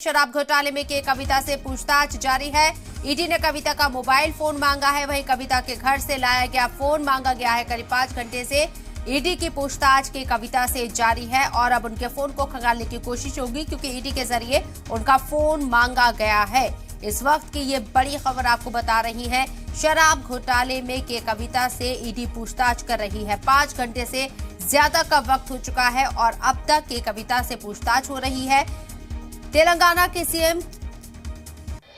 शराब घोटाले में के कविता से पूछताछ जारी है। ईडी ने कविता का मोबाइल फोन मांगा है। वहीं कविता के घर से लाया गया फोन मांगा गया है। करीब 5 घंटे से ईडी की पूछताछ के कविता से जारी है और अब उनके फोन को खंगालने की कोशिश होगी क्योंकि ईडी के जरिए उनका फोन मांगा गया है। इस वक्त की ये बड़ी खबर आपको बता रही है। शराब घोटाले में के कविता से ईडी पूछताछ कर रही है। 5 घंटे से ज्यादा का वक्त हो चुका है और अब तक के कविता से पूछताछ हो रही है। तेलंगाना के सीएम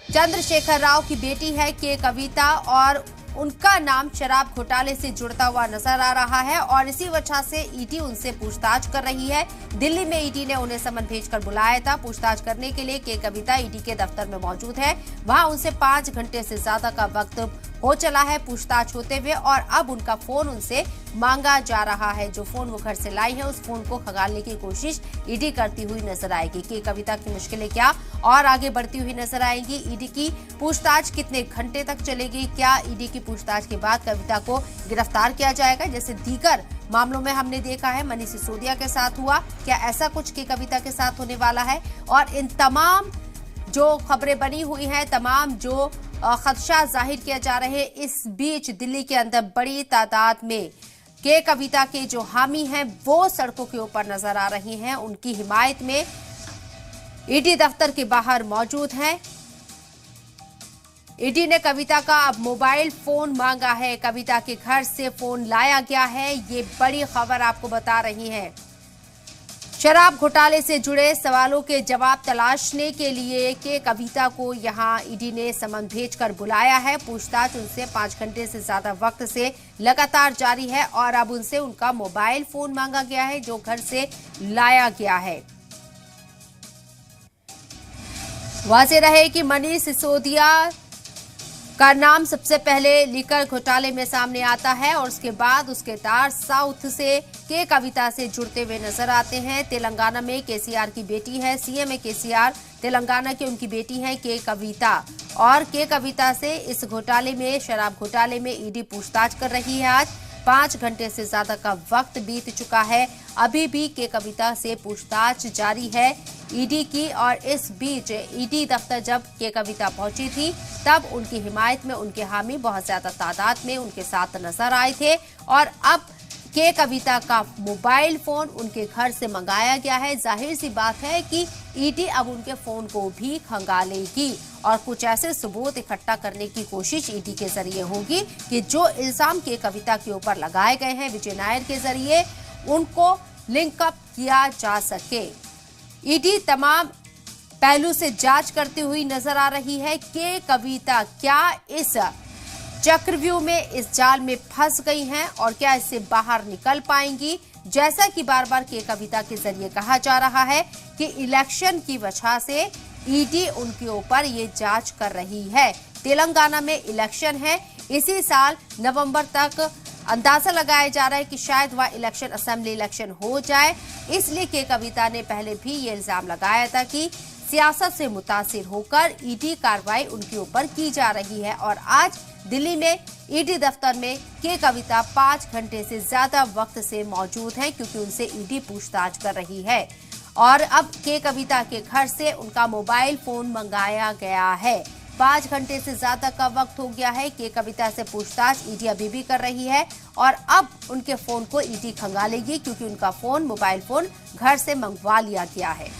चंद्रशेखर राव की बेटी है के कविता और उनका नाम शराब घोटाले से जुड़ता हुआ नजर आ रहा है और इसी वजह से ईडी उनसे पूछताछ कर रही है। दिल्ली में ईडी ने उन्हें समन भेजकर बुलाया था पूछताछ करने के लिए। के कविता ईडी के दफ्तर में मौजूद है। वहां उनसे 5 घंटे से ज्यादा का वक्त हो चला है पूछताछ होते हुए और अब उनका फोन उनसे मांगा जा रहा है। जो फोन वो घर से लाई है उस फोन को खंगालने की कोशिश ईडी करती हुई नजर आएगी। कि कविता की मुश्किलें क्या और आगे बढ़ती हुई नजर आएंगी। ईडी की पूछताछ कितने घंटे तक चलेगी? क्या ईडी की पूछताछ के बाद कविता को गिरफ्तार किया जाएगा जैसे दीगर मामलों में हमने देखा है मनीष सिसोदिया के साथ हुआ? क्या ऐसा कुछ की कविता के साथ होने वाला है? और इन तमाम जो खबरें बनी हुई हैं, तमाम जो खदशा जाहिर किया जा रहे हैं, इस बीच दिल्ली के अंदर बड़ी तादाद में के कविता के जो हामी हैं वो सड़कों के ऊपर नजर आ रही हैं। उनकी हिमायत में ईडी दफ्तर के बाहर मौजूद हैं। ईडी ने कविता का अब मोबाइल फोन मांगा है। कविता के घर से फोन लाया गया है। ये बड़ी खबर आपको बता रही है। शराब घोटाले से जुड़े सवालों के जवाब तलाशने के लिए के कविता को यहां ईडी ने समन भेजकर बुलाया है। पूछताछ उनसे 5 घंटे से ज्यादा वक्त से लगातार जारी है और अब उनसे उनका मोबाइल फोन मांगा गया है जो घर से लाया गया है। वाज़ेह रहे कि मनीष सिसोदिया का नाम सबसे पहले लीकर घोटाले में सामने आता है और उसके बाद उसके तार साउथ से के कविता से जुड़ते हुए नजर आते हैं। तेलंगाना में केसीआर की बेटी है। सीएम केसीआर तेलंगाना की उनकी बेटी है के कविता और के कविता से इस घोटाले में शराब घोटाले में ईडी पूछताछ कर रही है। आज 5 घंटे से ज्यादा का वक्त बीत चुका है। अभी भी के कविता से पूछताछ जारी है ईडी की और इस बीच ईडी दफ्तर जब के कविता पहुंची थी तब उनकी हिमायत में उनके हामी बहुत ज्यादा तादाद में उनके साथ नजर आए थे और अब के कविता का मोबाइल फोन उनके घर से मंगाया गया है। जाहिर सी बात है कि ईडी अब उनके फोन को भी खंगालेगी और कुछ ऐसे सबूत इकट्ठा करने की कोशिश ईडी के जरिए होगी कि जो इल्जाम के कविता के ऊपर लगाए गए हैं विजय नायर के जरिए उनको लिंकअप किया जा सके। ईडी तमाम पहलू से जांच करती हुई नजर आ रही है कि कविता क्या इस चक्रव्यूह में इस जाल में फंस गई हैं और क्या इससे बाहर निकल पाएंगी। जैसा कि बार बार के कविता के जरिए कहा जा रहा है कि इलेक्शन की वजह से ईडी उनके ऊपर ये जांच कर रही है। तेलंगाना में इलेक्शन है। इसी साल नवंबर तक अंदाजा लगाया जा रहा है कि शायद वह इलेक्शन असेंबली इलेक्शन हो जाए। इसलिए के कविता ने पहले भी ये इल्जाम लगाया था कि सियासत से मुतासिर होकर ईडी कार्रवाई उनके ऊपर की जा रही है और आज दिल्ली में ईडी दफ्तर में के कविता 5 घंटे से ज्यादा वक्त से मौजूद हैं क्योंकि उनसे ईडी पूछताछ कर रही है और अब के कविता के घर से उनका मोबाइल फोन मंगाया गया है। 5 घंटे से ज्यादा का वक्त हो गया है। के कविता से पूछताछ ईडी अभी भी कर रही है और अब उनके फोन को ईडी खंगालेगी क्योंकि उनका फोन मोबाइल फोन घर से मंगवा लिया गया है।